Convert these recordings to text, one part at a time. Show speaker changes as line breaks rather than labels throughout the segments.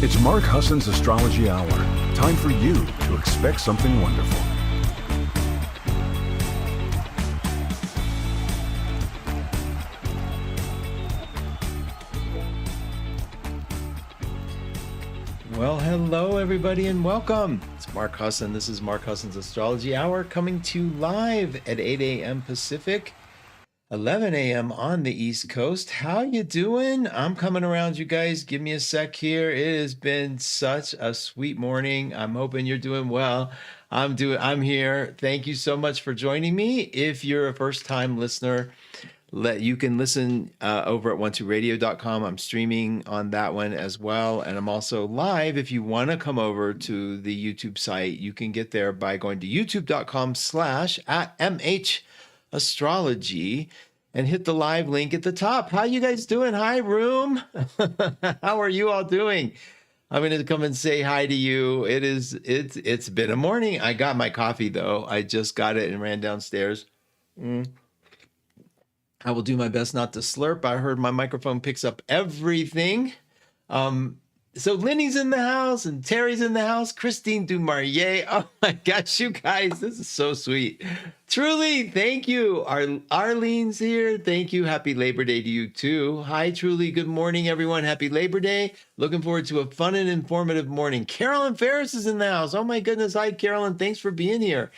It's Mark Husson's Astrology Hour. Time for you to expect something wonderful.
Well, hello everybody and welcome. It's Mark Husson. This is Mark Husson's Astrology Hour coming to you live at 8 a.m. Pacific, 11 a.m. on the East Coast. How you doing? I'm coming around, you guys. Give me a sec here. It has been such a sweet morning. I'm hoping you're doing well. I'm here. Thank you so much for joining me. If you're a first-time listener, you can listen over at 12radio.com. I'm streaming on that one as well. And I'm also live. If you want to come over to the YouTube site, you can get there by going to youtube.com/@MHAstrology and hit the live link at the top. How you guys doing? Hi, room. How are you all doing? I'm going to come and say hi to you. It's been a morning. I got my coffee though. I just got it and ran downstairs. I will do my best not to slurp. I heard my microphone picks up everything. So Lenny's in the house and Terry's in the house. Christine Dumarier. Oh my gosh, you guys, this is so sweet. Truly, thank you. Arlene's here. Thank you. Happy Labor Day to you too. Hi, Truly. Good morning, everyone. Happy Labor Day. Looking forward to a fun and informative morning. Carolyn Ferris is in the house. Oh my goodness. Hi, Carolyn. Thanks for being here.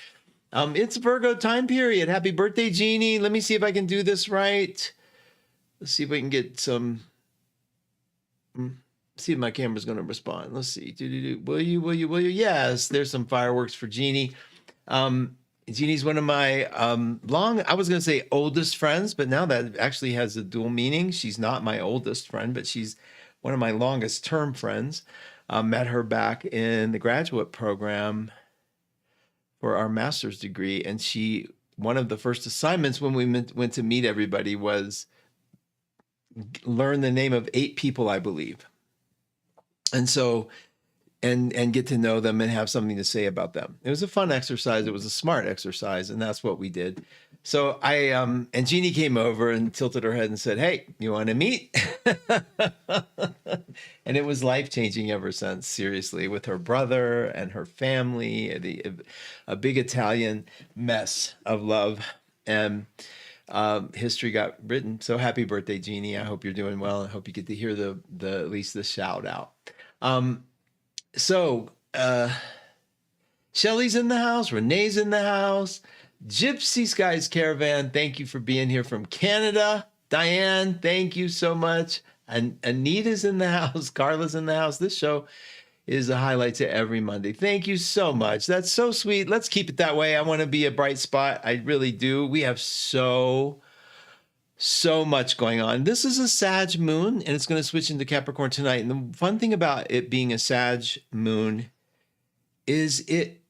It's Virgo time period. Happy birthday, Jeannie. Let me see if I can do this right. Let's see if we can get some. See if my camera's going to respond. Let's see. Will you? Yes, there's some fireworks for Jeannie. Jeannie's one of my I was going to say oldest friends, but now that actually has a dual meaning. She's not my oldest friend, but she's one of my longest term friends. Met her back in the graduate program for our master's degree. And one of the first assignments when we went to meet everybody was learn the name of 8 people, I believe. And so, and get to know them and have something to say about them. It was a fun exercise. It was a smart exercise. And that's what we did. So and Jeannie came over and tilted her head and said, "Hey, you want to meet?" And it was life-changing ever since, seriously, with her brother and her family, a big Italian mess of love. And history got written. So happy birthday, Jeannie. I hope you're doing well. I hope you get to hear the at least the shout out. Shelly's in the house. Renee's in the house. Gypsy Skies Caravan, thank you for being here from Canada. Diane, thank you so much. And Anita's in the house. Carla's in the house. This show is a highlight to every Monday. Thank you so much. That's so sweet. Let's keep it that way. I want to be a bright spot. I really do. We have so much going on. This is a Sag moon, and it's going to switch into Capricorn tonight. And the fun thing about it being a Sag moon is it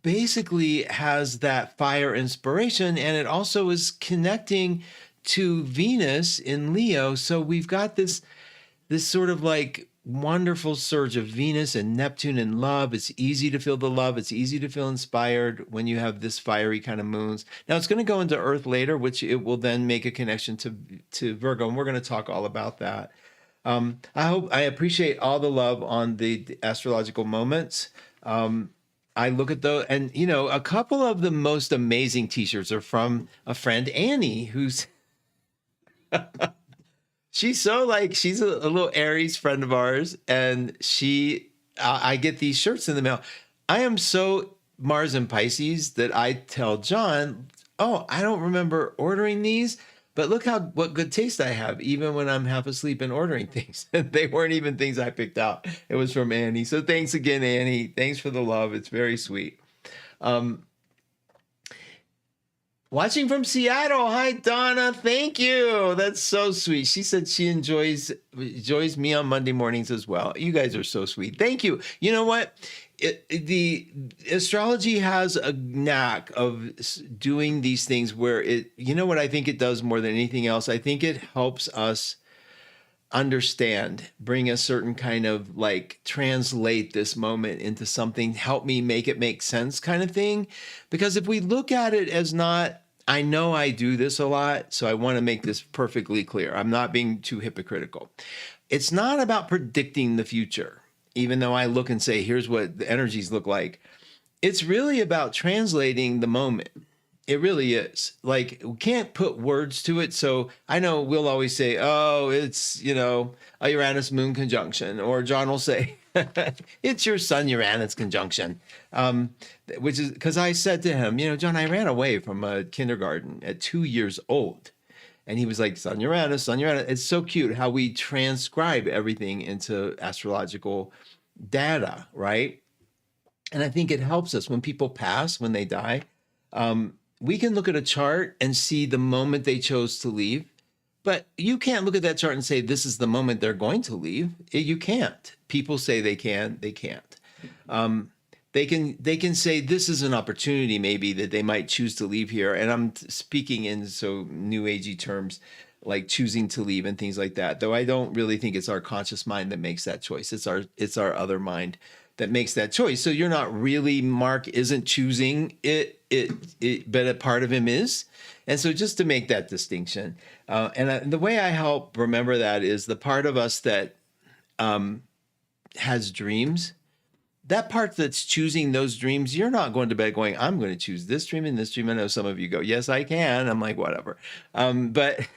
basically has that fire inspiration, and it also is connecting to Venus in Leo. So we've got this sort of like wonderful surge of Venus and Neptune in love. It's easy to feel the love. It's easy to feel inspired when you have this fiery kind of moons. Now it's going to go into Earth later, which it will then make a connection to Virgo, and we're going to talk all about that. I appreciate all the love on the astrological moments. I look at those, and a couple of the most amazing t-shirts are from a friend, Annie, who's she's a little Aries friend of ours, and I get these shirts in the mail. I am so Mars and Pisces that I tell John, "Oh, I don't remember ordering these, but look what good taste I have, even when I'm half asleep and ordering things." They weren't even things I picked out. It was from Annie. So thanks again, Annie. Thanks for the love. It's very sweet. Watching from Seattle. Hi, Donna. Thank you. That's so sweet. She said she enjoys me on Monday mornings as well. You guys are so sweet. Thank you. You know what? The astrology has a knack of doing these things where what I think it does more than anything else? I think it helps us understand, bring a certain kind of like translate this moment into something, help me make it make sense kind of thing. Because if we look at it as not I know I do this a lot, so I want to make this perfectly clear. I'm not being too hypocritical. It's not about predicting the future, even though I look and say, here's what the energies look like. It's really about translating the moment. It really is. Like, we can't put words to it. So I know we'll always say, oh, it's, a Uranus moon conjunction. Or John will say, it's your sun Uranus conjunction. Which is because I said to him, John, I ran away from a kindergarten at 2 years old. And he was like, sun Uranus, sun Uranus. It's so cute how we transcribe everything into astrological data, right? And I think it helps us when people pass, when they die. We can look at a chart and see the moment they chose to leave, but you can't look at that chart and say, this is the moment they're going to leave. You can't. People say they can, they can't. They can say this is an opportunity maybe that they might choose to leave here. And I'm speaking in so new agey terms, like choosing to leave and things like that, though I don't really think it's our conscious mind that makes that choice. It's our other mind that makes that choice. So you're not really, Mark isn't choosing it, but a part of him is. And so just to make that distinction, and the way I help remember that is the part of us that has dreams, that part that's choosing those dreams, you're not going to bed going, I'm going to choose this dream and this dream. I know some of you go, yes, I can. I'm like, whatever. But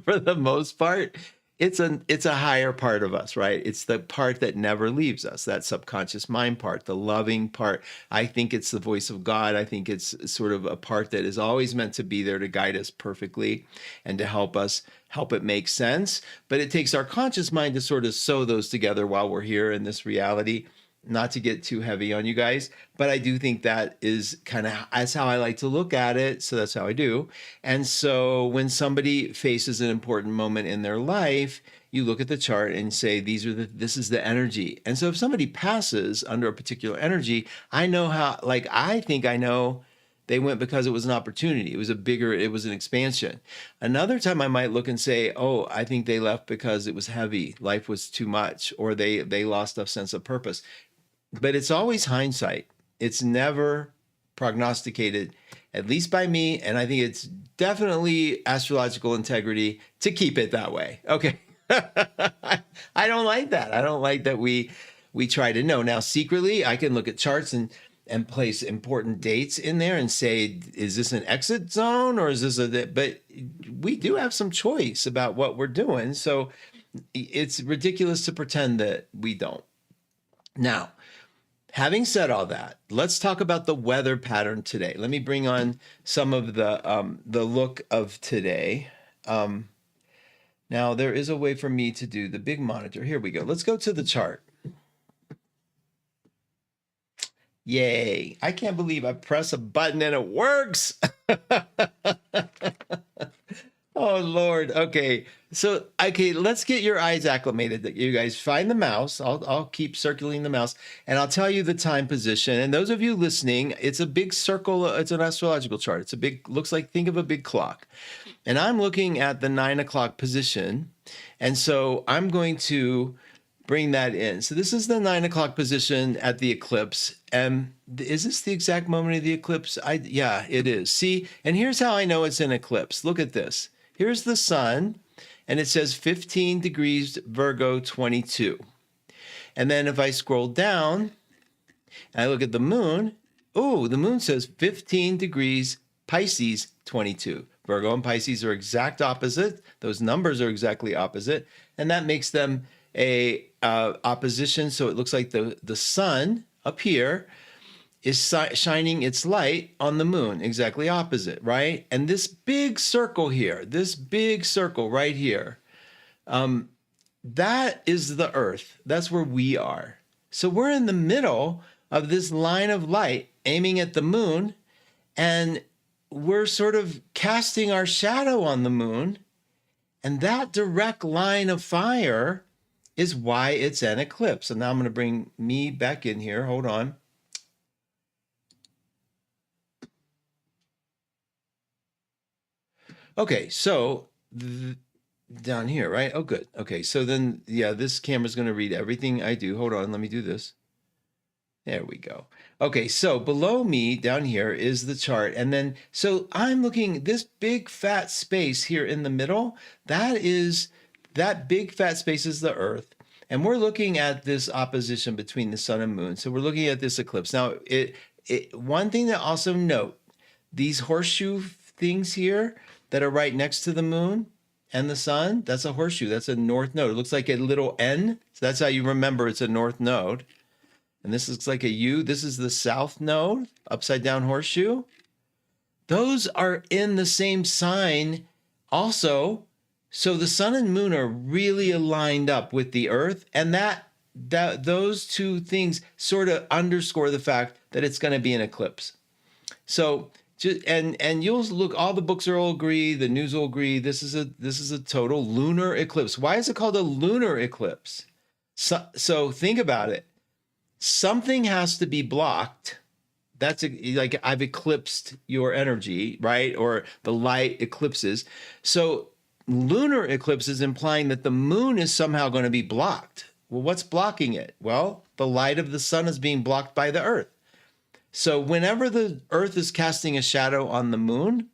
for the most part, it's a higher part of us, right? It's the part that never leaves us, that subconscious mind part, the loving part. I think it's the voice of God. I think it's sort of a part that is always meant to be there to guide us perfectly and to help it make sense. But it takes our conscious mind to sort of sew those together while we're here in this reality. Not to get too heavy on you guys, but I do think that is that's how I like to look at it. So that's how I do. And so when somebody faces an important moment in their life, you look at the chart and say, this is the energy. And so if somebody passes under a particular energy, I know how, I think I know they went because it was an opportunity. It was an expansion. Another time I might look and say, oh, I think they left because it was heavy. Life was too much, or they lost a sense of purpose. But it's always hindsight. It's never prognosticated, at least by me. And I think it's definitely astrological integrity to keep it that way. Okay. I don't like that. I don't like that we try to know. Now, secretly, I can look at charts and place important dates in there and say, is this an exit zone or is this but we do have some choice about what we're doing. So it's ridiculous to pretend that we don't. Now, having said all that, let's talk about the weather pattern today. Let me bring on some of the look of today. Now, there is a way for me to do the big monitor. Here we go. Let's go to the chart. Yay. I can't believe I press a button and it works. Oh, Lord. Okay. So, let's get your eyes acclimated. You guys find the mouse. I'll keep circling the mouse and I'll tell you the time position. And those of you listening, it's a big circle. It's an astrological chart. It's think of a big clock. And I'm looking at the 9 o'clock position. And so I'm going to bring that in. So this is the 9 o'clock position at the eclipse. Is this the exact moment of the eclipse? Yeah, it is. See, and here's how I know it's an eclipse. Look at this. Here's the sun, and it says 15 degrees Virgo 22. And then if I scroll down and I look at the moon, the moon says 15 degrees Pisces 22. Virgo and Pisces are exact opposite. Those numbers are exactly opposite, and that makes them a opposition. So it looks like the sun up here is shining its light on the moon, exactly opposite, right? And this big circle here, right here, that is the Earth. That's where we are. So we're in the middle of this line of light aiming at the moon, and we're sort of casting our shadow on the moon. And that direct line of fire is why it's an eclipse. And now I'm going to bring me back in here. Hold on. Okay, so down here, right? Oh, good. Okay, so then, yeah, this camera's going to read everything I do. Hold on, let me do this. There we go. Okay, so below me down here is the chart. And then, so I'm looking, this big fat space here in the middle, that big fat space is the Earth. And we're looking at this opposition between the sun and moon. So we're looking at this eclipse. Now, one thing to also note, these horseshoe things here that are right next to the moon and the sun, that's a horseshoe. That's a north node. It looks like a little N. So that's how you remember it's a north node. And this looks like a U. This is the south node, upside down horseshoe. Those are in the same sign also. So the sun and moon are really aligned up with the earth. And those two things sort of underscore the fact that it's going to be an eclipse. So and you'll look, all the books will agree, the news will agree, this is a total lunar eclipse. Why is it called a lunar eclipse? So think about it. Something has to be blocked. That's like I've eclipsed your energy, right? Or the light eclipses. So lunar eclipse is implying that the moon is somehow going to be blocked. Well, what's blocking it? Well, the light of the sun is being blocked by the earth. So whenever the earth is casting a shadow on the moon,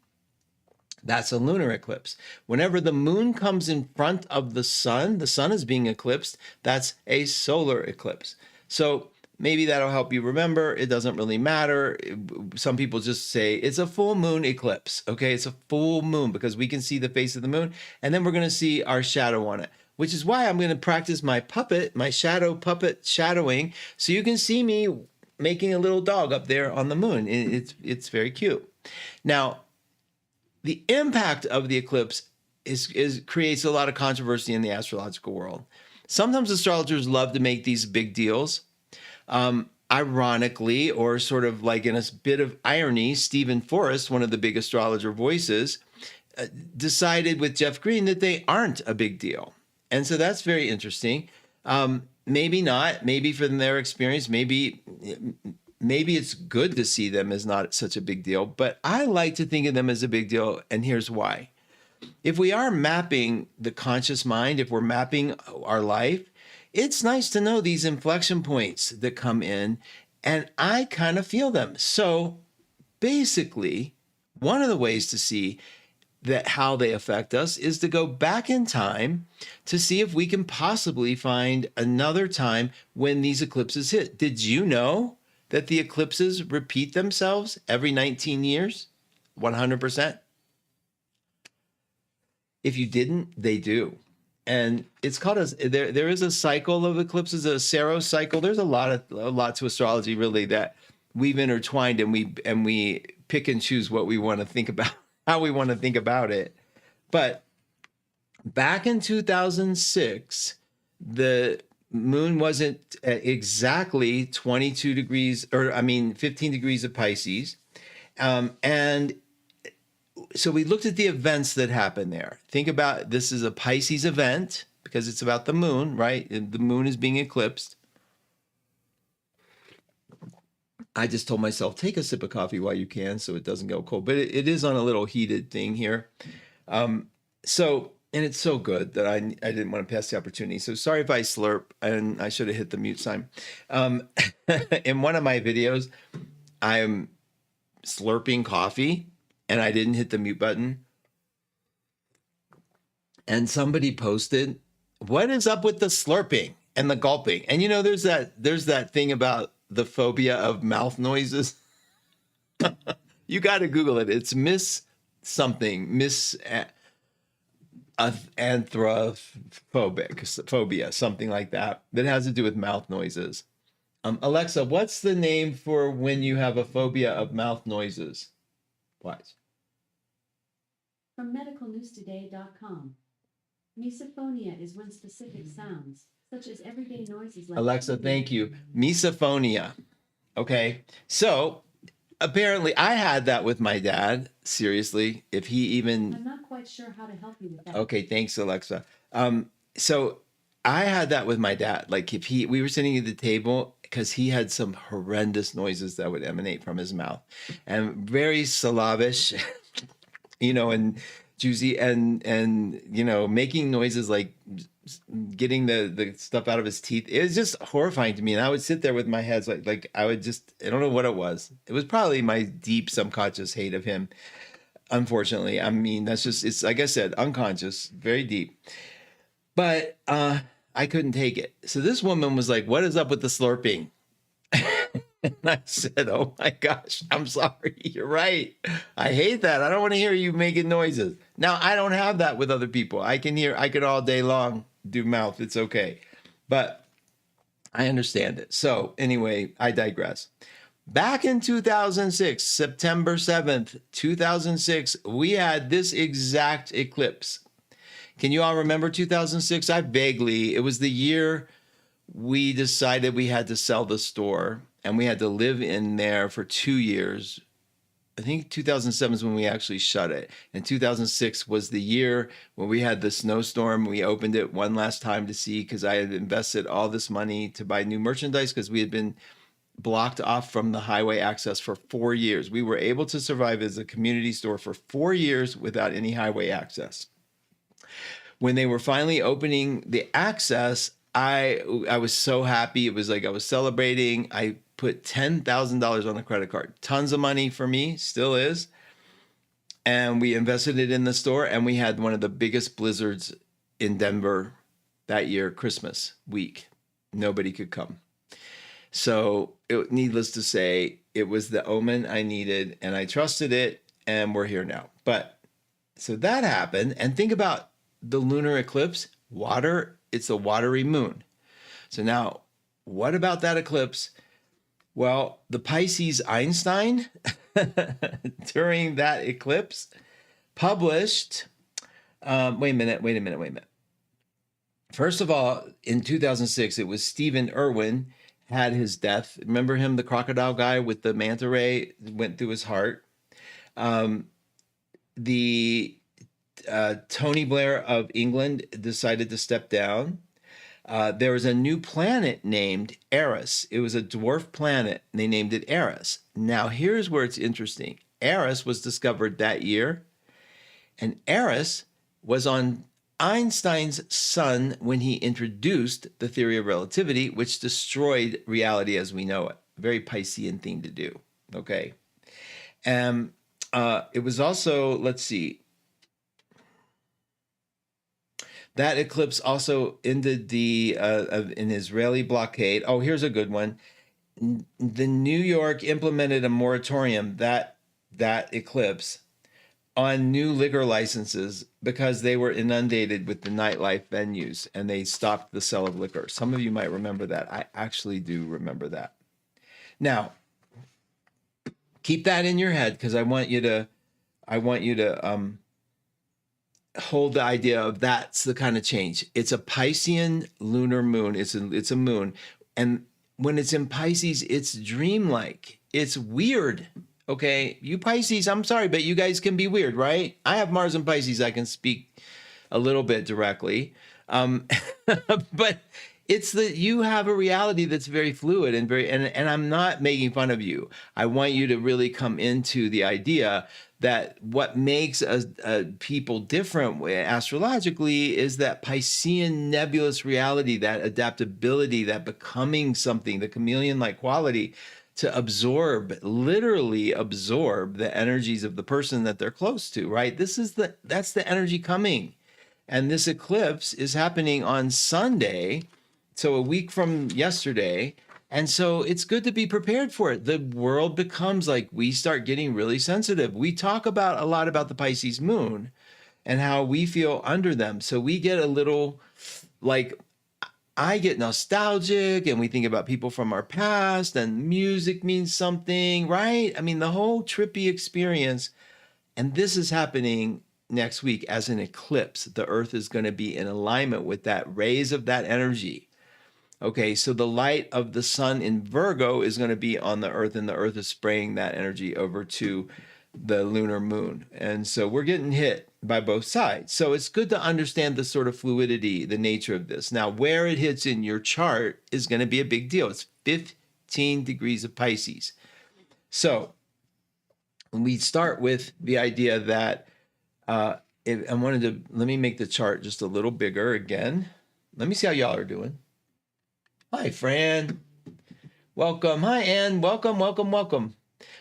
that's a lunar eclipse. Whenever the moon comes in front of the sun is being eclipsed, that's a solar eclipse. So maybe that'll help you remember. It doesn't really matter. Some people just say it's a full moon eclipse. Okay, it's a full moon because we can see the face of the moon, and then we're going to see our shadow on it, which is why I'm going to practice my shadow puppet shadowing, so you can see me making a little dog up there on the moon. It's very cute. Now, the impact of the eclipse creates a lot of controversy in the astrological world. Sometimes astrologers love to make these big deals. Ironically, or sort of like in a bit of irony, Stephen Forrest, one of the big astrologer voices, decided with Jeff Green that they aren't a big deal. And so that's very interesting. Maybe not. Maybe from their experience, maybe it's good to see them as not such a big deal. But I like to think of them as a big deal, and here's why. If we are mapping the conscious mind, if we're mapping our life, it's nice to know these inflection points that come in, and I kind of feel them. So basically, one of the ways to see that how they affect us is to go back in time to see if we can possibly find another time when these eclipses hit. Did you know that the eclipses repeat themselves every 19 years? 100%. If you didn't, they do. And it's called there is a cycle of eclipses, a Saros cycle. There's a lot to astrology really that we've intertwined, and we pick and choose what we want to think about, how we want to think about it. But back in 2006, the moon wasn't exactly 22 degrees, 15 degrees of Pisces. And so we looked at the events that happened there. Think about, this is a Pisces event because it's about the moon, right? The moon is being eclipsed. I just told myself, take a sip of coffee while you can so it doesn't go cold. But it is on a little heated thing here. And it's so good that I didn't want to pass the opportunity. So sorry if I slurp, and I should have hit the mute sign. In one of my videos, I'm slurping coffee, and I didn't hit the mute button. And somebody posted, what is up with the slurping and the gulping? And there's that thing about the phobia of mouth noises. You got to Google it. It's phobia, something like that has to do with mouth noises. Alexa, what's the name for when you have a phobia of mouth noises? Watch.
From medicalnewstoday.com. Misophonia is when specific sounds, such as everyday noises like...
Alexa, thank you. Misophonia. Okay. So apparently I had that with my dad. Seriously. If he even...
I'm not quite sure how to help you with that.
Okay. Thanks, Alexa. So I had that with my dad. Like if we were sitting at the table, because he had some horrendous noises that would emanate from his mouth, and very syllabish, and juicy, and making noises like getting the stuff out of his teeth. It was just horrifying to me. And I would sit there with my head like I would just, I don't know what it was. It was probably my deep subconscious hate of him. Unfortunately, I mean, that's just, it's like I said, unconscious, very deep. But I couldn't take it. So this woman was like, "What is up with the slurping?" And I said, "Oh my gosh, I'm sorry. You're right. I hate that. I don't want to hear you making noises." Now, I don't have that with other people. I could all day long do mouth. It's okay. But I understand it. So anyway, I digress. Back in 2006, September 7th, 2006, we had this exact eclipse. Can you all remember 2006? I vaguely, it was the year we decided we had to sell the store and we had to live in there for 2 years. I think 2007 is when we actually shut it. And 2006 was the year when we had the snowstorm. We opened it one last time to see, because I had invested all this money to buy new merchandise because we had been blocked off from the highway access for 4 years. We were able to survive as a community store for 4 years without any highway access. When they were finally opening the access, I was so happy. It was like I was celebrating. I put $10,000 on a credit card. Tons of money for me, still is. And we invested it in the store, and we had one of the biggest blizzards in Denver that year, Christmas week. Nobody could come. So needless to say, it was the omen I needed, and I trusted it, and we're here now. But so that happened, and think about the lunar eclipse. Water, it's a watery moon. So now, what about that eclipse? Well, the Pisces Einstein during that eclipse published, wait a minute. First of all, in 2006, it was Stephen Irwin had his death. Remember him, the crocodile guy with the manta ray went through his heart. Tony Blair of England decided to step down. There was a new planet named Eris. It was a dwarf planet, and they named it Eris. Now, here's where it's interesting. Eris was discovered that year, and Eris was on Einstein's sun when he introduced the theory of relativity, which destroyed reality as we know it. Very Piscean thing to do, okay? And it was also, let's see, that eclipse also ended an Israeli blockade. Oh, here's a good one. The New York implemented a moratorium, that eclipse, on new liquor licenses because they were inundated with the nightlife venues, and they stopped the sale of liquor. Some of you might remember that. I actually do remember that. Now, keep that in your head, because I want you to hold the idea of that's the kind of change. It's a Piscean lunar moon. It's a moon, and when it's in Pisces, it's dreamlike. It's weird. Okay, you Pisces, I'm sorry, but you guys can be weird, right? I have Mars in Pisces. I can speak a little bit directly, but it's that you have a reality that's very fluid and and I'm not making fun of you. I want you to really come into the idea that what makes people different astrologically is that Piscean nebulous reality, that adaptability, that becoming something, the chameleon-like quality to literally absorb the energies of the person that they're close to, right? That's the energy coming. And this eclipse is happening on Sunday, so a week from yesterday. And so it's good to be prepared for it. The world becomes like, we start getting really sensitive. We talk a lot about the Pisces moon and how we feel under them. So we get a little like, I get nostalgic, and we think about people from our past, and music means something, right? I mean, the whole trippy experience. And this is happening next week as an eclipse. The Earth is going to be in alignment with that rays of that energy. Okay, so the light of the sun in Virgo is going to be on the Earth, and the Earth is spraying that energy over to the lunar moon. And so we're getting hit by both sides. So it's good to understand the sort of fluidity, the nature of this. Now, where it hits in your chart is going to be a big deal. It's 15 degrees of Pisces. So we start with the idea that let me make the chart just a little bigger again. Let me see how y'all are doing. Hi, Fran. Welcome. Hi, Ann. Welcome, welcome, welcome.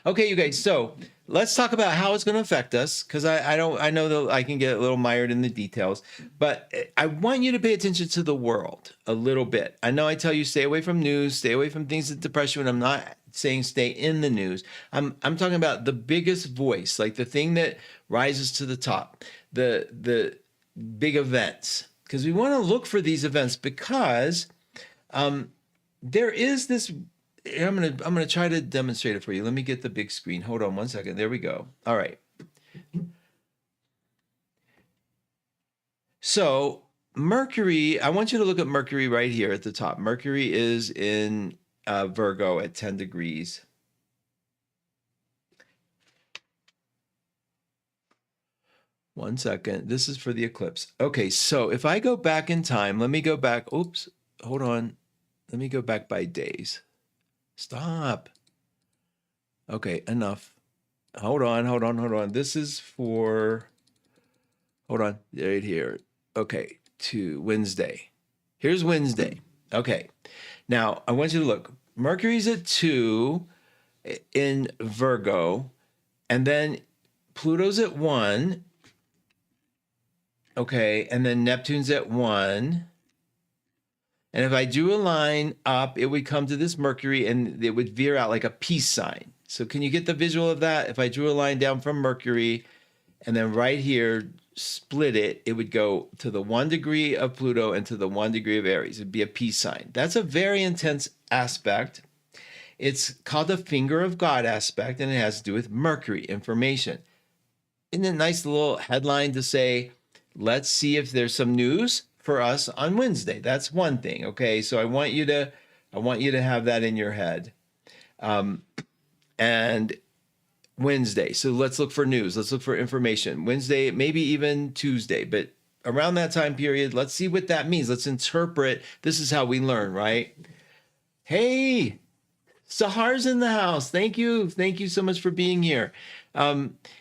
Okay, you guys. So let's talk about how it's going to affect us, because I know that I can get a little mired in the details, but I want you to pay attention to the world a little bit. I know I tell you stay away from news, stay away from things that depress you, and I'm not saying stay in the news. I'm talking about the biggest voice, like the thing that rises to the top, the big events, because we want to look for these events, because there is this. I'm gonna try to demonstrate it for you. Let me get the big screen. Hold on one second. There we go. All right. So Mercury, I want you to look at Mercury right here at the top. Mercury is in Virgo at 10 degrees. One second. This is for the eclipse. Okay, so if I go back in time, let me go back. Oops, hold on. Let me go back by days. Stop. Okay, enough. Hold on. This is for, hold on, right here. Okay, to Wednesday. Here's Wednesday. Okay, now I want you to look. Mercury's at 2 in Virgo, and then Pluto's at 1. Okay, and then Neptune's at 1. And if I drew a line up, it would come to this Mercury and it would veer out like a peace sign. So can you get the visual of that? If I drew a line down from Mercury and then right here, split it, it would go to the 1 degree of Pluto and to the 1 degree of Aries. It'd be a peace sign. That's a very intense aspect. It's called the finger of God aspect, and it has to do with Mercury information. Isn't it a nice little headline to say, let's see if there's some news for us on Wednesday? That's one thing. Okay, so I want you to have that in your head. And Wednesday. So let's look for news. Let's look for information. Wednesday, maybe even Tuesday, but around that time period, let's see what that means. Let's interpret. This is how we learn, right? Hey, Sahar's in the house. Thank you. Thank you so much for being here.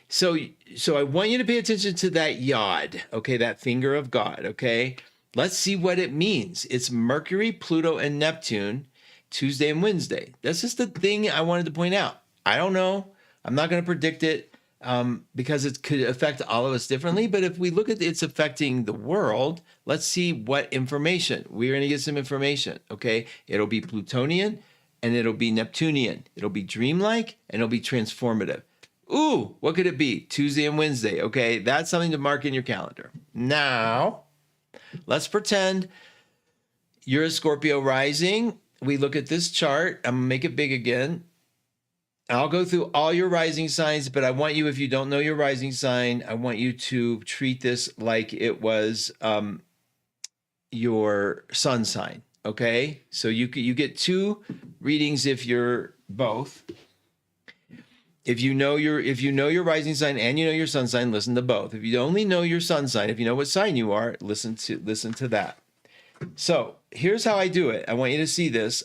So I want you to pay attention to that yod, okay, that finger of God, okay? Let's see what it means. It's Mercury, Pluto, and Neptune, Tuesday and Wednesday. That's just the thing I wanted to point out. I don't know. I'm not going to predict it because it could affect all of us differently. But if we look at it's affecting the world, let's see what information. We're going to get some information, okay? It'll be Plutonian and it'll be Neptunian. It'll be dreamlike and it'll be transformative. Ooh, what could it be? Tuesday and Wednesday, okay? That's something to mark in your calendar. Now, let's pretend you're a Scorpio rising. We look at this chart. I'm going to make it big again. I'll go through all your rising signs, but I want you, if you don't know your rising sign, I want you to treat this like it was your sun sign, okay? So you get 2 readings if you're both. If you know your rising sign and you know your sun sign, listen to both. If you only know your sun sign, if you know what sign you are, listen to that. So here's how I do it. I want you to see this.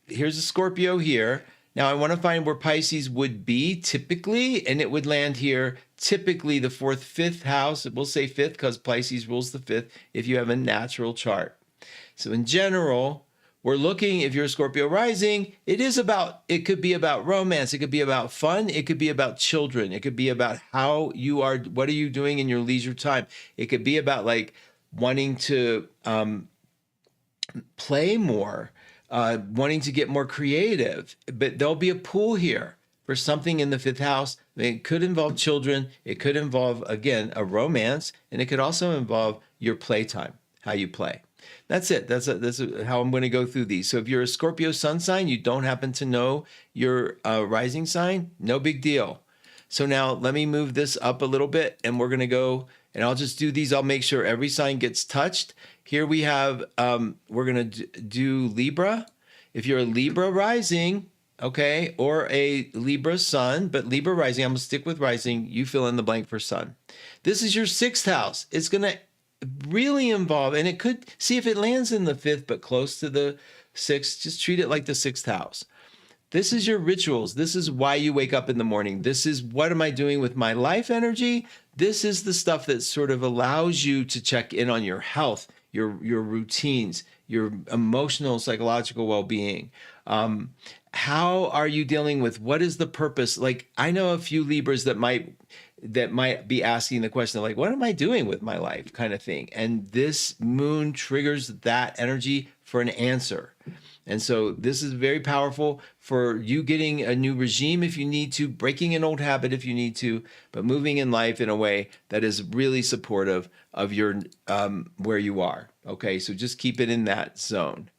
Here's a Scorpio here. Now I want to find where Pisces would be typically, and it would land here, typically the 4th, 5th house. We'll say 5th because Pisces rules the 5th if you have a natural chart. So in general, we're looking, if you're a Scorpio rising, it could be about romance. It could be about fun. It could be about children. It could be about what are you doing in your leisure time? It could be about like wanting to play more, wanting to get more creative. But there'll be a pull here for something in the 5th house. It could involve children. It could involve, again, a romance. And it could also involve your playtime, how you play. That's it. That's how I'm going to go through these. So if you're a Scorpio sun sign, you don't happen to know your rising sign, no big deal. So now let me move this up a little bit, and we're going to go, and I'll just do these. I'll make sure every sign gets touched. Here we have, we're going to do Libra. If you're a Libra rising, okay, or a Libra sun, but Libra rising, I'm going to stick with rising. You fill in the blank for sun. This is your 6th house. It's going to really involve, and it could, see if it lands in the 5th, but close to the 6th, just treat it like the 6th house. This is your rituals. This is why you wake up in the morning. This is what am I doing with my life energy? This is the stuff that sort of allows you to check in on your health your routines, your emotional, psychological well-being. How are you dealing with what is the purpose? Like, I know a few Libras that might be asking the question like, what am I doing with my life, kind of thing. And this moon triggers that energy for an answer. And so this is very powerful for you getting a new regime if you need to, breaking an old habit if you need to, but moving in life in a way that is really supportive of your where you are. Okay, so just keep it in that zone.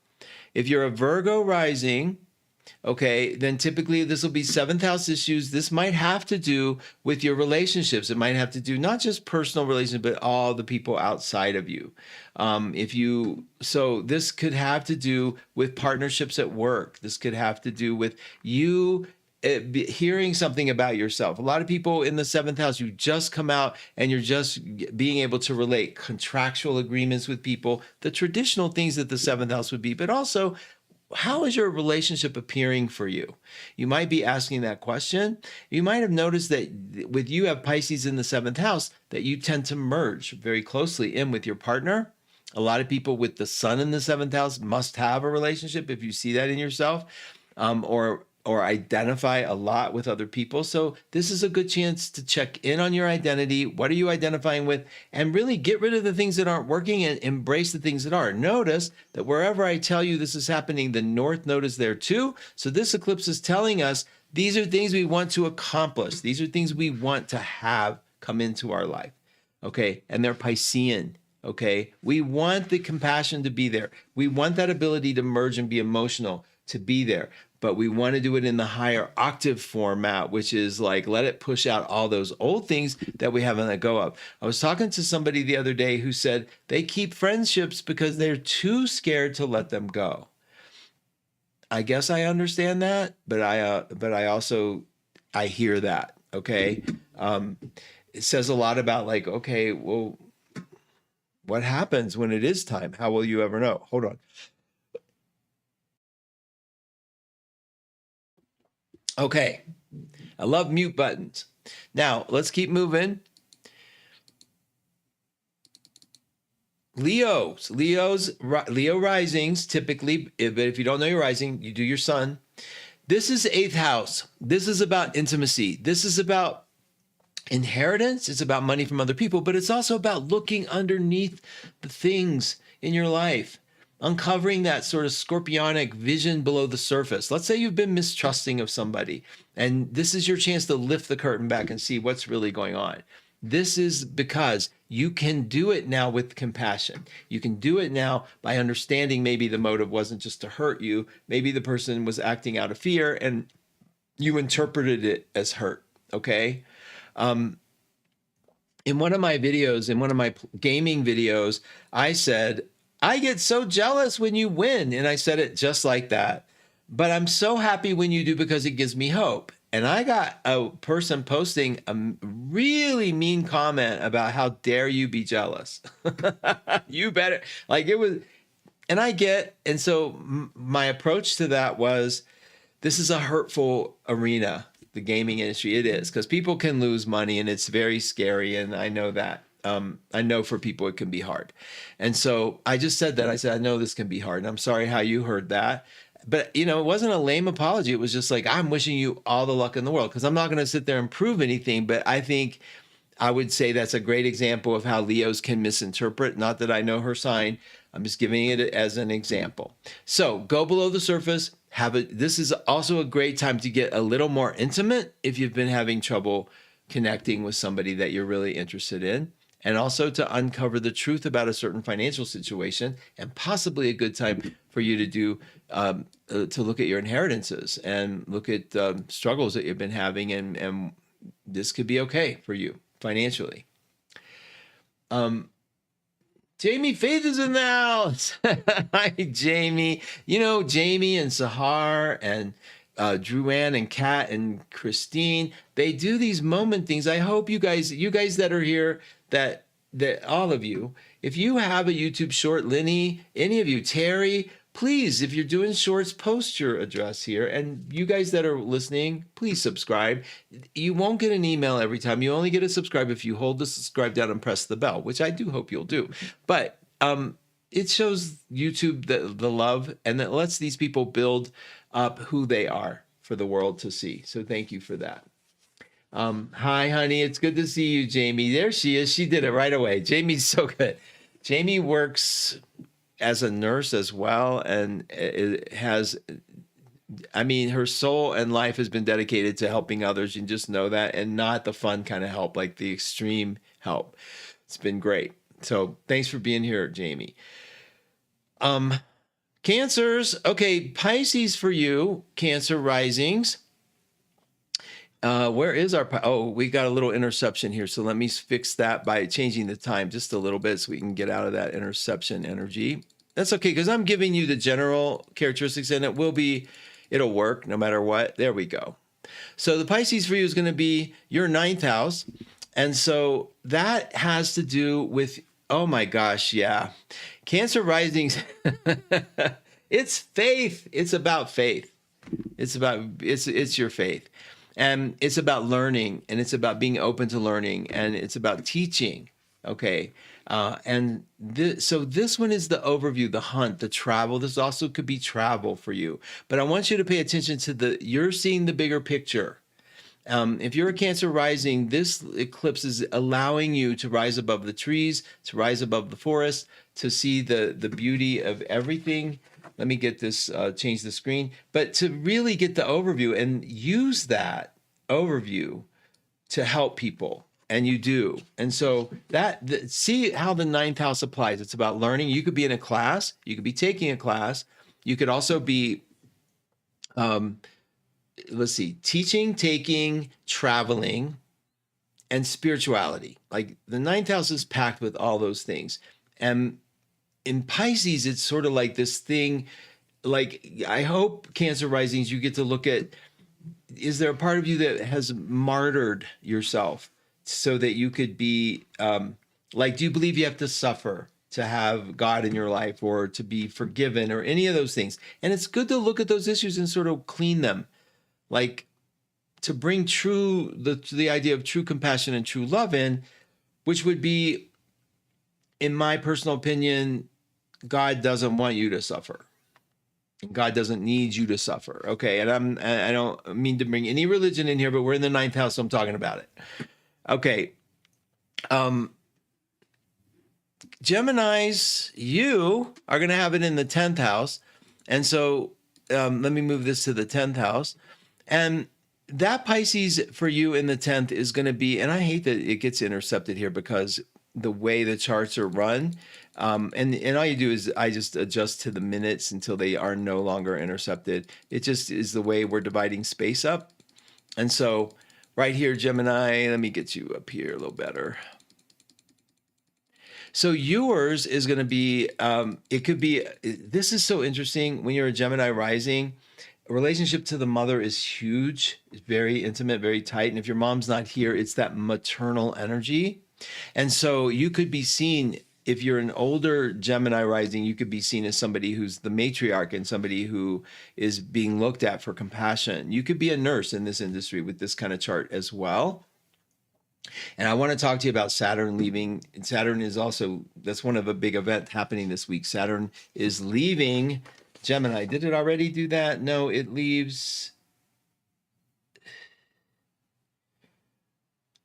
If you're a Virgo rising, okay, then typically this will be seventh house issues. This might have to do with your relationships. It might have to do not just personal relationships, but all the people outside of you. So this could have to do with partnerships at work. This could have to do with you hearing something about yourself. A lot of people in the seventh house, you just come out and you're just being able to relate contractual agreements with people, the traditional things that the seventh house would be, but also how is your relationship appearing for you? You might be asking that question. You might have noticed that with you have Pisces in the seventh house, that you tend to merge very closely in with your partner. A lot of people with the sun in the seventh house must have a relationship if you see that in yourself, or identify a lot with other people. So this is a good chance to check in on your identity. What are you identifying with? And really get rid of the things that aren't working and embrace the things that are. Notice that wherever I tell you this is happening, the North Node is there too. So this eclipse is telling us these are things we want to accomplish. These are things we want to have come into our life. Okay, and they're Piscean. Okay, we want the compassion to be there. We want that ability to merge and be emotional to be there. But we want to do it in the higher octave format, which is like, let it push out all those old things that we haven't let go of. I was talking to somebody the other day who said they keep friendships because they're too scared to let them go. I guess I understand that, but I also hear that. Okay. It says a lot about like, okay, well, what happens when it is time? How will you ever know? Hold on. Okay, I love mute buttons. Now, let's keep moving. Leo risings typically, but if you don't know your rising, you do your sun. This is eighth house. This is about intimacy. This is about inheritance. It's about money from other people, but it's also about looking underneath the things in your life, uncovering that sort of scorpionic vision below the surface. Let's say you've been mistrusting of somebody, and this is your chance to lift the curtain back and see what's really going on. This is because you can do it now with compassion. You can do it now by understanding maybe the motive wasn't just to hurt you. Maybe the person was acting out of fear and you interpreted it as hurt, okay? In one of my videos, in one of my gaming videos, I said, I get so jealous when you win. And I said it just like that. But I'm so happy when you do because it gives me hope. And I got a person posting a really mean comment about how dare you be jealous. You better, like it was, and so my approach to that was, this is a hurtful arena, the gaming industry. It is, because people can lose money and it's very scary. And I know that. I know for people it can be hard. And so I just said that. I said, I know this can be hard. And I'm sorry how you heard that. But, you know, it wasn't a lame apology. It was just like, I'm wishing you all the luck in the world, because I'm not going to sit there and prove anything. But I think I would say that's a great example of how Leos can misinterpret. Not that I know her sign. I'm just giving it as an example. So go below the surface. This is also a great time to get a little more intimate if you've been having trouble connecting with somebody that you're really interested in. And also to uncover the truth about a certain financial situation, and possibly a good time for you to do to look at your inheritances and look at struggles that you've been having, and this could be okay for you financially. Jamie Faith is in the house. Hi, Jamie. You know, Jamie and Sahar and Drew Ann and Kat and Christine, they do these moment things. I hope you guys that are here, that all of you, if you have a YouTube short, Lenny, any of you, Terry, please, if you're doing shorts, post your address here. And you guys that are listening, please subscribe. You won't get an email every time. You only get a subscribe if you hold the subscribe down and press the bell, which I do hope you'll do. But it shows YouTube the love, and it lets these people build up who they are for the world to see. So thank you for that. Hi, honey. It's good to see you, Jamie. There she is. She did it right away. Jamie's so good. Jamie works as a nurse as well, and it has, I mean, her soul and life has been dedicated to helping others. You just know that, and not the fun kind of help, like the extreme help. It's been great. So thanks for being here, Jamie. Cancers. Okay, Pisces for you, Cancer risings. Where is our, oh, we got a little interception here. So let me fix that by changing the time just a little bit so we can get out of that interception energy. That's okay, because I'm giving you the general characteristics, and it'll work no matter what. There we go. So the Pisces for you is going to be your 9th house. And so that has to do with, oh my gosh, yeah. Cancer risings, it's faith. It's about faith. It's your faith. And it's about learning, and it's about being open to learning, and it's about teaching. Okay. So this one is the overview, the hunt, the travel. This also could be travel for you, but I want you to pay attention to you're seeing the bigger picture. If you're a Cancer rising, this eclipse is allowing you to rise above the trees, to rise above the forest, to see the beauty of everything. Let me get this, change the screen, but to really get the overview and use that overview to help people. And you do. And so see how the 9th house applies. It's about learning. You could be in a class. You could be taking a class. You could also be, teaching, taking, traveling, and spirituality. Like the 9th house is packed with all those things. And in Pisces, it's sort of like this thing, like I hope Cancer risings, you get to look at, is there a part of you that has martyred yourself so that you could be, do you believe you have to suffer to have God in your life, or to be forgiven, or any of those things? And it's good to look at those issues and sort of clean them, like to bring the idea of true compassion and true love in, which would be, in my personal opinion, God doesn't want you to suffer. God doesn't need you to suffer. Okay. And I don't mean to bring any religion in here, but we're in the 9th house, so I'm talking about it. Okay. Geminis, you are going to have it in the 10th house. And so let me move this to the 10th house. And that Pisces for you in the 10th is going to be, and I hate that it gets intercepted here because the way the charts are run, and all you do is I just adjust to the minutes until they are no longer intercepted. It just is the way we're dividing space up. And so right here, Gemini, let me get you up here a little better. So yours is going to be, it could be, this is so interesting when you're a Gemini rising. A relationship to the mother is huge. It's very intimate, very tight. And if your mom's not here, it's that maternal energy. And so you could be seen, if you're an older Gemini rising, you could be seen as somebody who's the matriarch and somebody who is being looked at for compassion. You could be a nurse in this industry with this kind of chart as well. And I want to talk to you about Saturn leaving. Saturn is also, that's one of a big event happening this week. Saturn is leaving Gemini. Did it already do that? No, it leaves.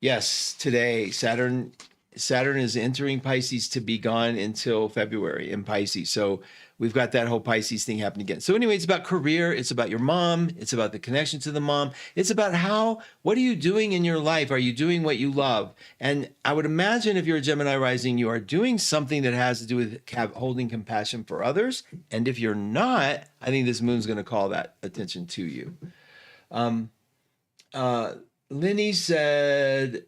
Yes, today, Saturn is entering Pisces to be gone until February in Pisces. So we've got that whole Pisces thing happening again. So anyway, it's about career. It's about your mom. It's about the connection to the mom. It's about what are you doing in your life? Are you doing what you love? And I would imagine if you're a Gemini rising, you are doing something that has to do with holding compassion for others. And if you're not, I think this moon's going to call that attention to you. Lenny said,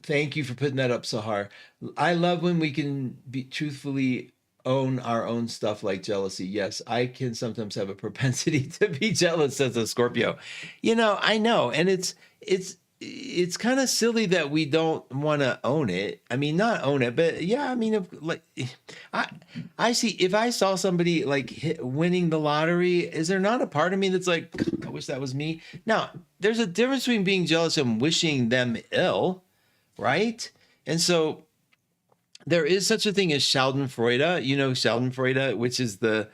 thank you for putting that up, Sahar. I love when we can truthfully own our own stuff, like jealousy. Yes, I can sometimes have a propensity to be jealous as a Scorpio. I know. And it's kind of silly that we don't want to own it. I mean, not own it, but yeah, I mean, I see, if I saw somebody winning the lottery, is there not a part of me that's like, I wish that was me? Now, there's a difference between being jealous and wishing them ill, right? And so there is such a thing as Schadenfreude, Schadenfreude, which is the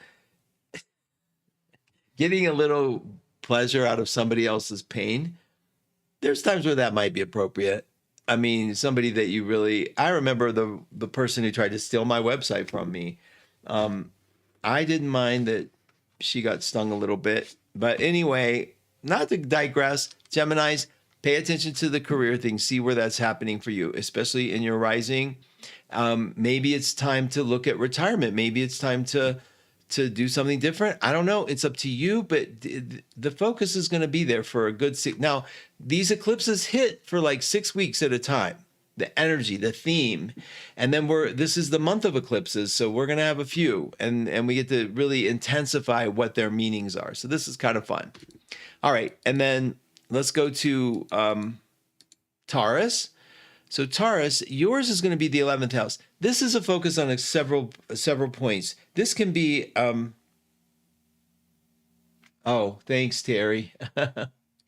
getting a little pleasure out of somebody else's pain. There's times where that might be appropriate. I mean, somebody that you really, I remember the person who tried to steal my website from me. I didn't mind that she got stung a little bit, but anyway, not to digress, Geminis, pay attention to the career thing, see where that's happening for you, especially in your rising. Maybe it's time to look at retirement. Maybe it's time to do something different. I don't know. It's up to you, but the focus is going to be there for a good Now, these eclipses hit for like 6 weeks at a time. The energy, the theme, and then this is the month of eclipses, so we're going to have a few, and we get to really intensify what their meanings are. So this is kind of fun. All right, and then let's go to Taurus. So Taurus, yours is going to be the 11th house. This is a focus on several points. This can be, oh, thanks, Terry.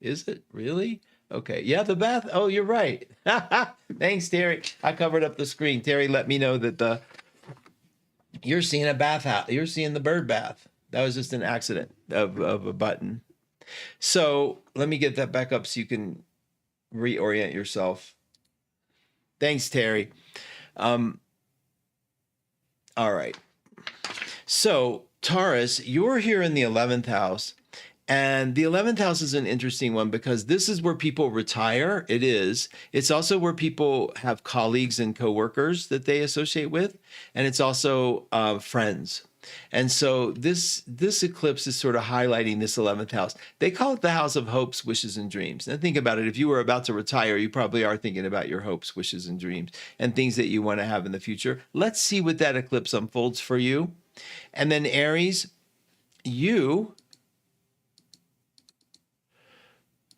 Is it really? Okay. Yeah, the bath. Oh, you're right. Thanks, Terry. I covered up the screen. Terry let me know that you're seeing a bath house. You're seeing the bird bath. That was just an accident of a button. So let me get that back up so you can reorient yourself. Thanks, Terry. All right. So Taurus, you're here in the 11th house. And the 11th house is an interesting one because this is where people retire. It is. It's also where people have colleagues and coworkers that they associate with. And it's also friends. And so this eclipse is sort of highlighting this 11th house. They call it the house of hopes, wishes, and dreams. And think about it. If you were about to retire, you probably are thinking about your hopes, wishes, and dreams and things that you want to have in the future. Let's see what that eclipse unfolds for you. And then Aries, you...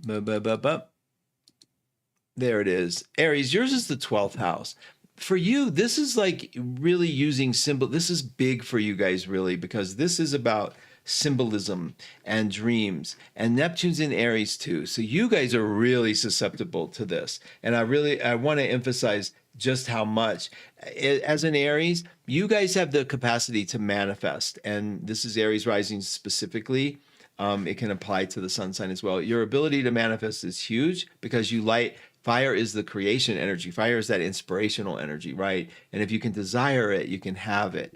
There it is. Aries, yours is the 12th house. For you, this is like really using symbol. This is big for you guys, really, because this is about symbolism and dreams. And Neptune's in Aries too. So you guys are really susceptible to this. And I want to emphasize just how much. As an Aries, you guys have the capacity to manifest. And this is Aries rising specifically. It can apply to the sun sign as well. Your ability to manifest is huge because fire is the creation energy. Fire is that inspirational energy, right? And if you can desire it, you can have it.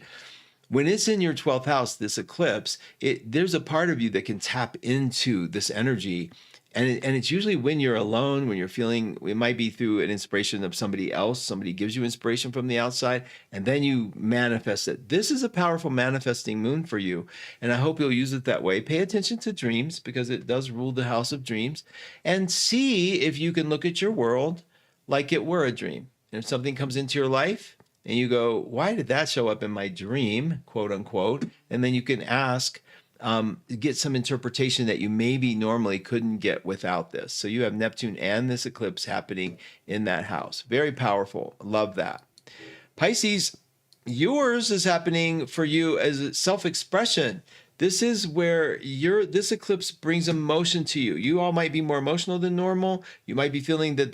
When it's in your 12th house, this eclipse, there's a part of you that can tap into this energy. And it's usually when you're alone, when you're feeling, it might be through an inspiration of somebody else. Somebody gives you inspiration from the outside, and then you manifest it. This is a powerful manifesting moon for you, and I hope you'll use it that way. Pay attention to dreams because it does rule the house of dreams, and see if you can look at your world like it were a dream. And if something comes into your life and you go, why did that show up in my dream, quote unquote, and then you can ask, get some interpretation that you maybe normally couldn't get without this. So you have Neptune and this eclipse happening in that house. Very powerful. Love that. Pisces, yours is happening for you as self-expression. This is where this eclipse brings emotion to you. You all might be more emotional than normal. You might be feeling that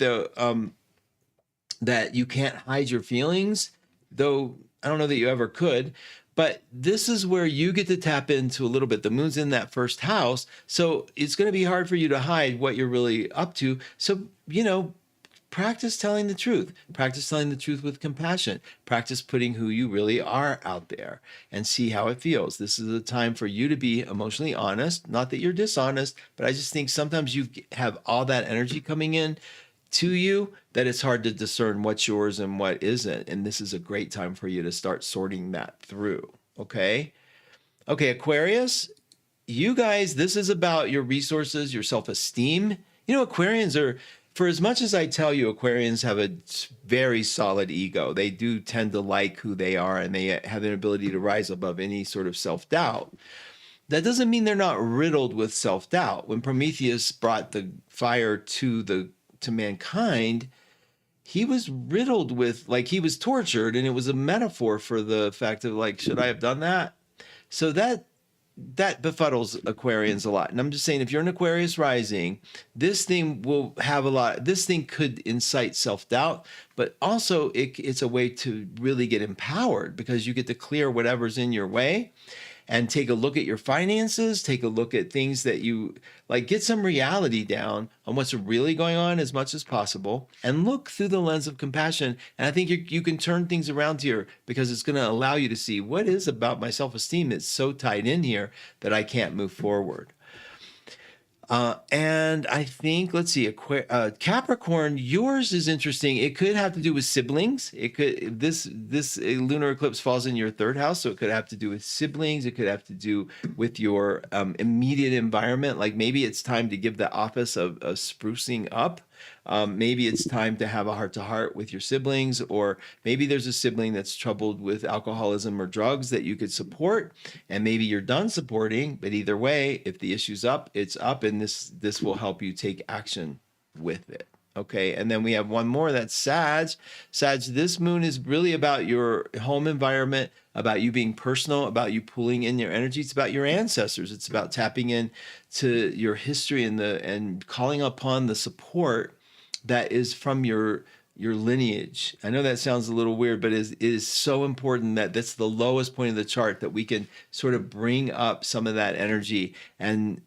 that you can't hide your feelings, though I don't know that you ever could. But this is where you get to tap into a little bit. The moon's in that first house, so it's going to be hard for you to hide what you're really up to. So, practice telling the truth. Practice telling the truth with compassion. Practice putting who you really are out there and see how it feels. This is a time for you to be emotionally honest. Not that you're dishonest, but I just think sometimes you have all that energy coming in to you that it's hard to discern what's yours and what isn't. And this is a great time for you to start sorting that through. Okay, Aquarius, you guys, this is about your resources, your self-esteem. Aquarians are, for as much as I tell you, Aquarians have a very solid ego. They do tend to like who they are, and they have an ability to rise above any sort of self-doubt. That doesn't mean they're not riddled with self-doubt. When Prometheus brought the fire to mankind, he was riddled with, he was tortured, and it was a metaphor for the fact of should I have done that? So that that befuddles Aquarians a lot. And I'm just saying, if you're an Aquarius rising, this thing will have a lot. This thing could incite self-doubt, but also it's a way to really get empowered because you get to clear whatever's in your way and take a look at your finances, take a look at things that you like, get some reality down on what's really going on as much as possible, and look through the lens of compassion. And I think you can turn things around here because it's going to allow you to see what is about my self-esteem that's so tied in here that I can't move forward. And I think, let's see, Capricorn, yours is interesting. It could have to do with siblings. It could, this lunar eclipse falls in your third house, so it could have to do with siblings. It could have to do with your immediate environment. Like maybe it's time to give the office of sprucing up. Maybe it's time to have a heart-to-heart with your siblings, or maybe there's a sibling that's troubled with alcoholism or drugs that you could support, and maybe you're done supporting. But either way, if the issue's up, it's up, and this will help you take action with it. Okay, and then we have one more, that's Sag. Sag, this moon is really about your home environment, about you being personal, about you pulling in your energy. It's about your ancestors. It's about tapping in to your history and calling upon the support that is from your lineage. I know that sounds a little weird, but it is so important that that's the lowest point of the chart, that we can sort of bring up some of that energy and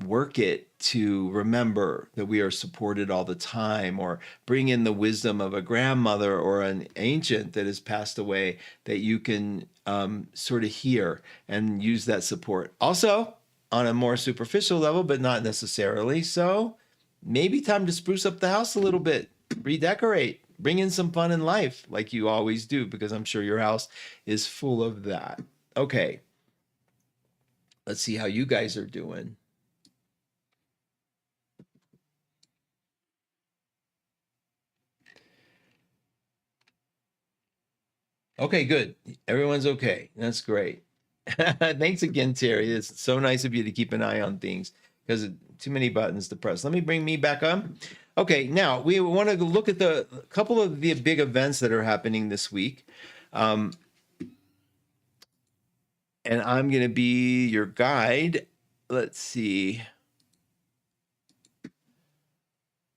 work it to remember that we are supported all the time, or bring in the wisdom of a grandmother or an ancient that has passed away that you can sort of hear and use that support. Also, on a more superficial level, but not necessarily so, maybe time to spruce up the house a little bit, redecorate, bring in some fun in life like you always do, because I'm sure your house is full of that. Okay, let's see how you guys are doing. Okay, good. Everyone's okay. That's great. Thanks again, Terry. It's so nice of you to keep an eye on things, because too many buttons to press. Let me bring me back up. Okay, now we want to look at a couple of the big events that are happening this week. And I'm going to be your guide. Let's see.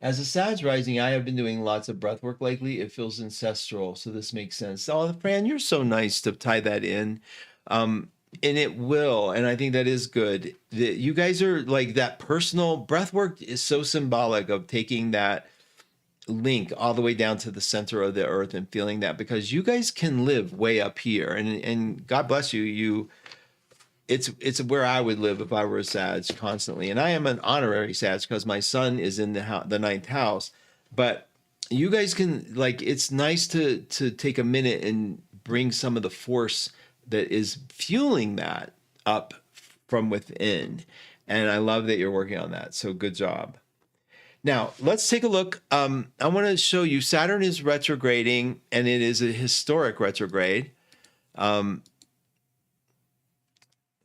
As a Sag rising, I have been doing lots of breath work lately. It feels ancestral, so this makes sense. Oh, Fran, you're so nice to tie that in. And it will, and I think that is good. You guys are like, that personal breath work is so symbolic of taking that link all the way down to the center of the earth and feeling that, because you guys can live way up here, and God bless you. It's where I would live if I were a Sag constantly. And I am an honorary Sag because my son is in the ninth house. But you guys can, like, it's nice to take a minute and bring some of the force that is fueling that up from within. And I love that you're working on that. So good job. Now, let's take a look. I want to show you, Saturn is retrograding, and it is a historic retrograde.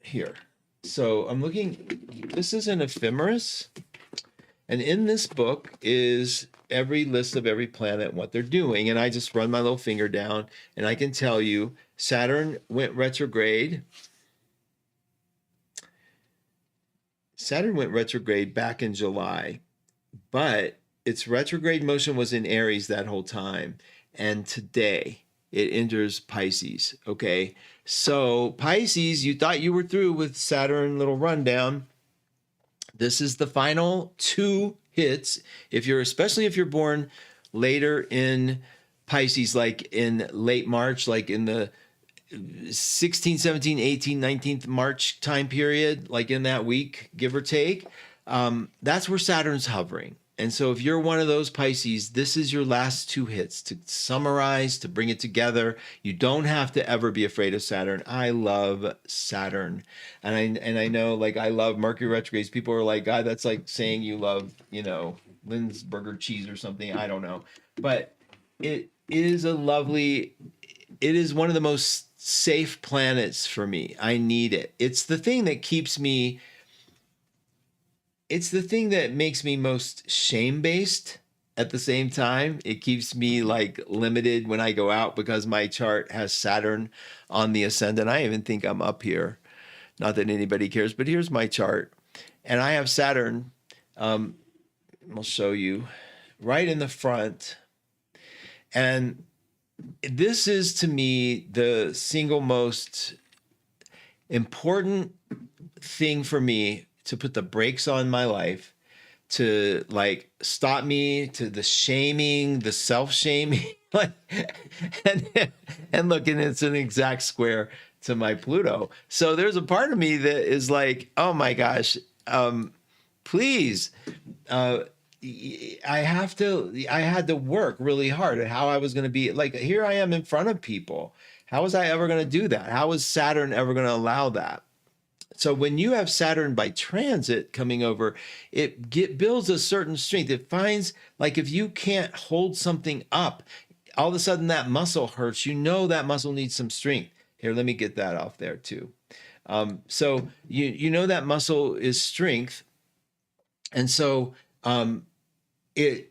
Here. So I'm looking, this is an ephemeris, and in this book is every list of every planet, what they're doing, and I just run my little finger down, and I can tell you Saturn went retrograde. Saturn went retrograde back in July, but its retrograde motion was in Aries that whole time, and today it enters Pisces. Okay, so Pisces, you thought you were through with Saturn little rundown. This is the final two hits. Especially if you're born later in Pisces, like in late March, like in the 16, 17, 18, 19th March time period, like in that week, give or take, that's where Saturn's hovering. And so if you're one of those Pisces, this is your last two hits to summarize, to bring it together. You don't have to ever be afraid of Saturn. I love Saturn. And I know, like, I love Mercury retrogrades. People are like, God, that's like saying you love, Lynn's burger cheese or something. I don't know. But it is it is one of the most safe planets for me. I need it. It's the thing that keeps me, it's the thing that makes me most shame-based at the same time. It keeps me like limited when I go out because my chart has Saturn on the ascendant. I even think I'm up here. Not that anybody cares, but here's my chart. And I have Saturn, I'll show you, right in the front. And this is, to me, the single most important thing for me to put the brakes on my life, to like stop me, to the shaming, the self-shaming, like, and look, and it's an exact square to my Pluto. So there's a part of me that is like, oh my gosh, please, I had to work really hard at how I was going to be. Like, here I am in front of people. How was I ever going to do that? How was Saturn ever going to allow that? So when you have Saturn by transit coming over, it builds a certain strength. It finds, like, if you can't hold something up, all of a sudden that muscle hurts. You know that muscle needs some strength. Here, let me get that off there too. So you know that muscle is strength, and so it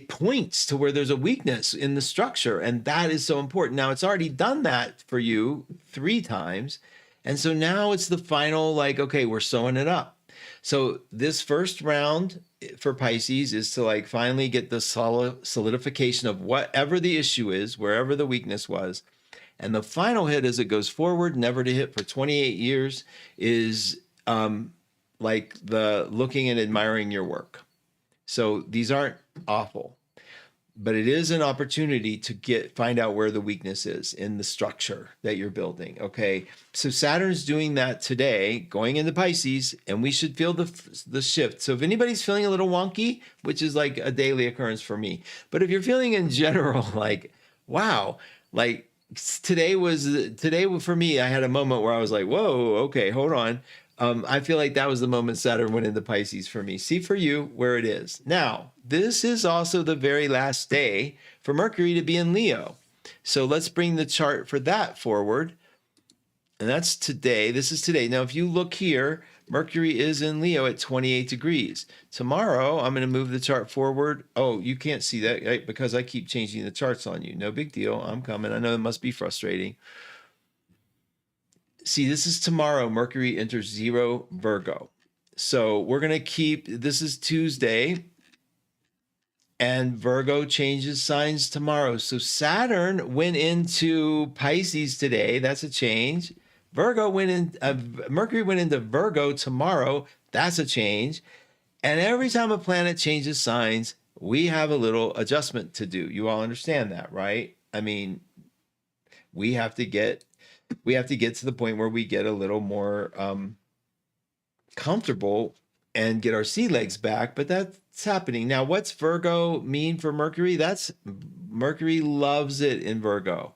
points to where there's a weakness in the structure, and that is so important. Now, it's already done that for you 3 times, and so now it's the final, like, okay, we're sewing it up. So this first round for Pisces is to like finally get the solidification of whatever the issue is, wherever the weakness was. And the final hit, as it goes forward, never to hit for 28 years, is like the looking and admiring your work. So these aren't awful, but it is an opportunity to find out where the weakness is in the structure that you're building. Okay, so Saturn's doing that today, going into Pisces, and we should feel the shift. So if anybody's feeling a little wonky, which is like a daily occurrence for me, but if you're feeling in general like, wow, like today for me, I had a moment where I was like, whoa, okay, hold on. I feel like that was the moment Saturn went into Pisces for me. See for you where it is. Now, this is also the very last day for Mercury to be in Leo. So let's bring the chart for that forward. And that's today. This is today. Now, if you look here, Mercury is in Leo at 28 degrees. Tomorrow, I'm going to move the chart forward. Oh, you can't see that, right? Because I keep changing the charts on you. No big deal. I'm coming. I know it must be frustrating. See, this is tomorrow. Mercury enters 0 Virgo. So we're going to keep, this is Tuesday, and Virgo changes signs tomorrow. So Saturn went into Pisces today. That's a change. Mercury went into Virgo tomorrow. That's a change. And every time a planet changes signs, we have a little adjustment to do. You all understand that, right? I mean, we have to get to the point where we get a little more comfortable and get our sea legs back, but that's happening. Now, what's Virgo mean for Mercury? Mercury loves it in Virgo.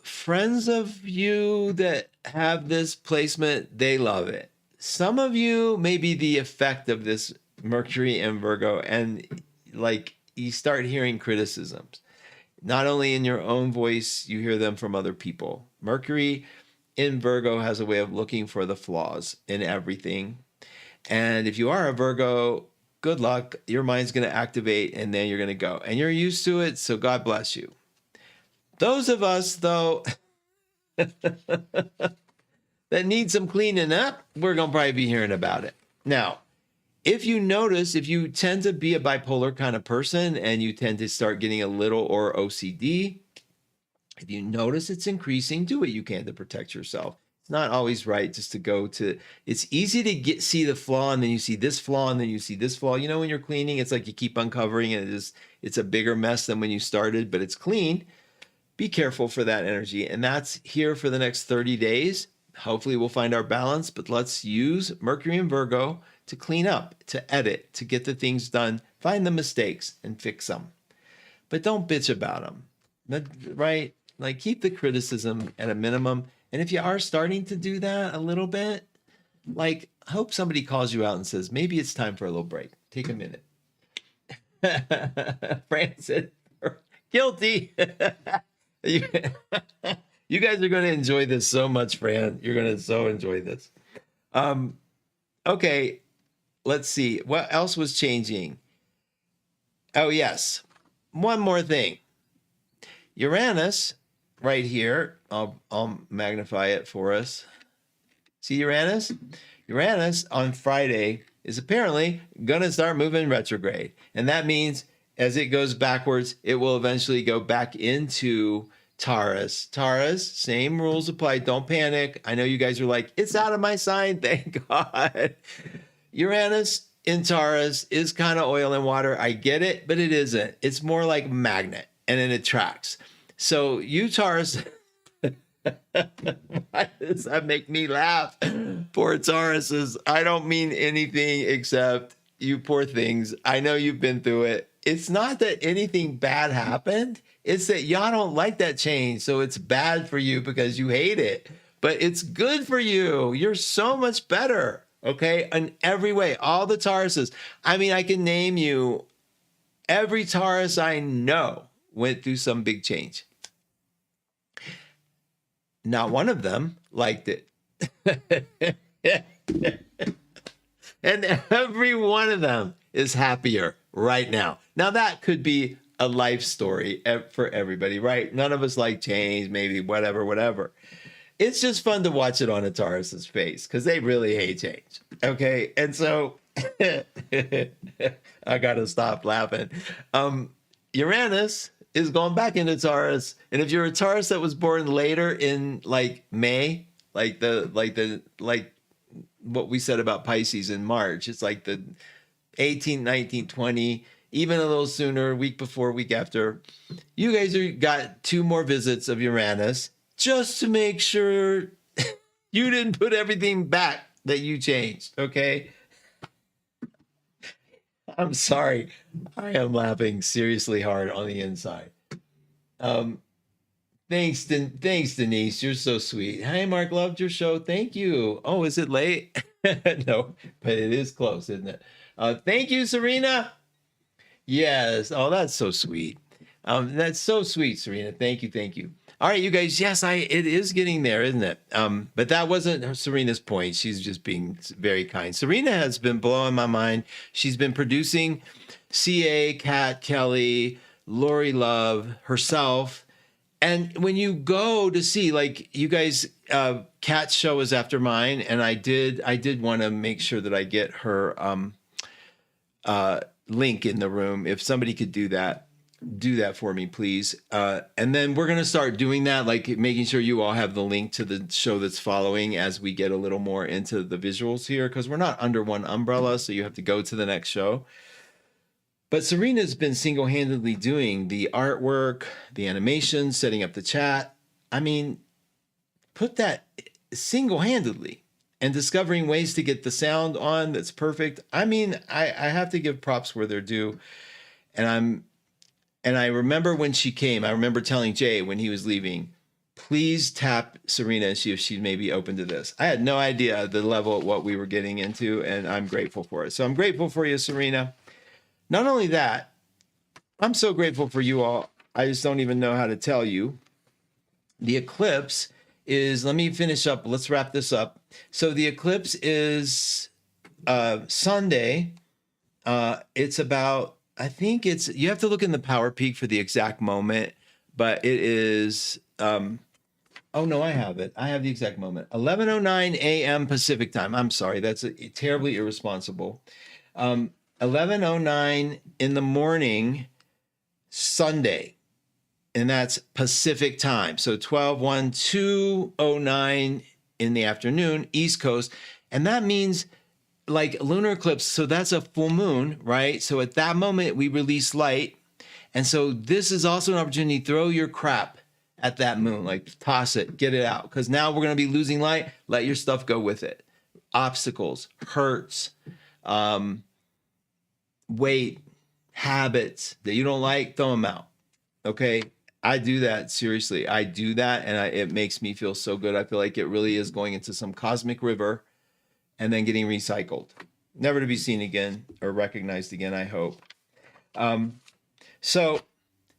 Friends of you that have this placement, they love it. Some of you may be the effect of this Mercury and Virgo, and like you start hearing criticisms. Not only in your own voice, you hear them from other people. Mercury in Virgo has a way of looking for the flaws in everything. And if you are a Virgo, good luck. Your mind's going to activate and then you're going to go. And you're used to it, so God bless you. Those of us, though, that need some cleaning up, we're going to probably be hearing about it. Now, if you notice, if you tend to be a bipolar kind of person and you tend to start getting a little or OCD, if you notice it's increasing, do what you can to protect yourself. It's not always right just to go to, it's easy to see the flaw and then you see this flaw and then you see this flaw. You know, when you're cleaning, it's like you keep uncovering and it's a bigger mess than when you started, but it's clean. Be careful for that energy. And that's here for the next 30 days. Hopefully we'll find our balance, but let's use Mercury and Virgo to clean up, to edit, to get the things done, find the mistakes and fix them. But don't bitch about them, right? Like keep the criticism at a minimum. And if you are starting to do that a little bit, like hope somebody calls you out and says, maybe it's time for a little break. Take a minute. Fran said, guilty. You guys are going to enjoy this so much, Fran. You're going to so enjoy this. Okay, let's see. What else was changing? Oh, yes. One more thing. Uranus right here. I'll magnify it for us. See Uranus? Uranus on Friday is apparently going to start moving retrograde. And that means as it goes backwards, it will eventually go back into Taurus. Taurus, same rules apply. Don't panic. I know you guys are like, it's out of my sign. Thank God. Uranus in Taurus is kind of oil and water. I get it, but it isn't. It's more like magnet and it attracts. So you Taurus, why does that make me laugh? Poor Tauruses. I don't mean anything except you poor things. I know you've been through it. It's not that anything bad happened. It's that y'all don't like that change. So it's bad for you because you hate it. But it's good for you. You're so much better. Okay. In every way. All the Tauruses. I mean, I can name you every Taurus I know went through some big change. Not one of them liked it. And every one of them is happier right now. Now, that could be a life story for everybody, right? None of us like change, maybe whatever. It's just fun to watch it on a Taurus's face because they really hate change. Okay. And so I got to stop laughing. Uranus is going back into Taurus. And if you're a Taurus that was born later in like May, like what we said about Pisces in March, it's like the 18, 19, 20, even a little sooner, week before, week after. You guys got 2 more visits of Uranus just to make sure you didn't put everything back that you changed. Okay. I'm sorry. I am laughing seriously hard on the inside. Thanks, Denise. You're so sweet. Hi, Mark. Loved your show. Thank you. Oh, is it late? No, but it is close, isn't it? Thank you, Serena. Yes. Oh, that's so sweet. That's so sweet, Serena. Thank you. All right, you guys. Yes, it is getting there, isn't it? But that wasn't Serena's point. She's just being very kind. Serena has been blowing my mind. She's been producing CA, Kat, Kelly, Lori Love, herself. And when you go to see, like you guys, Kat's show is after mine, and I did want to make sure that I get her link in the room. If somebody could do that for me, please. And then we're going to start doing that, like making sure you all have the link to the show that's following as we get a little more into the visuals here, because we're not under one umbrella, so you have to go to the next show. But Serena's been single-handedly doing the artwork, the animation, setting up the chat. I mean, put that single-handedly and discovering ways to get the sound on that's perfect. I mean, I have to give props where they're due. And I remember when she came, I remember telling Jay when he was leaving, please tap Serena and see if she's maybe open to this. I had no idea the level of what we were getting into, and I'm grateful for it. So I'm grateful for you, Serena. Not only that, I'm so grateful for you all. I just don't even know how to tell you. The eclipse is, let me finish up. Let's wrap this up. So the eclipse is Sunday. It's about, I think it's, you have to look in the Power Peak for the exact moment, but it is, oh no, I have it. I have the exact moment. 11:09 a.m. Pacific time. I'm sorry. That's terribly irresponsible. 11:09 in the morning, Sunday, and that's Pacific time. So 12:02:09 in the afternoon, East Coast, and that means like lunar eclipse. So that's a full moon, right? So at that moment we release light, and so this is also an opportunity to throw your crap at that moon, like toss it, get it out, because now we're going to be losing light. Let your stuff go with it. Obstacles, hurts, weight, habits that you don't like, throw them out. Okay. I do that. Seriously. I do that. And it makes me feel so good. I feel like it really is going into some cosmic river and then getting recycled, never to be seen again or recognized again, I hope. So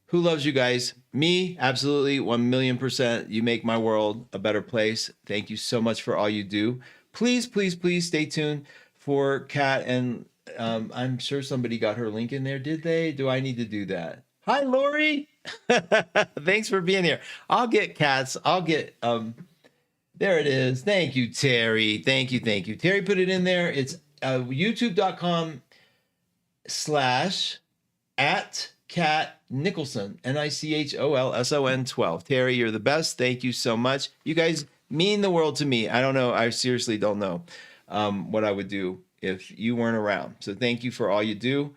who loves you guys? Me, absolutely. 1,000,000%. You make my world a better place. Thank you so much for all you do. Please, please, please stay tuned for Kat, and I'm sure somebody got her link in there. Did they? Do I need to do that? Hi, Lori. Thanks for being here. I'll get cats. I'll get there it is. Thank you, Terry. Thank you. Terry put it in there. It's youtube.com/@Cat Nicholson, Nichholson 12. Terry, you're the best. Thank you so much. You guys mean the world to me. I don't know. I seriously don't know what I would do if you weren't around. So thank you for all you do.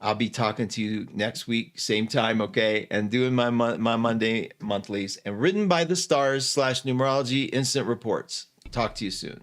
I'll be talking to you next week, same time, okay? And doing my Monday monthlies and written by the stars /numerology instant reports. Talk to you soon.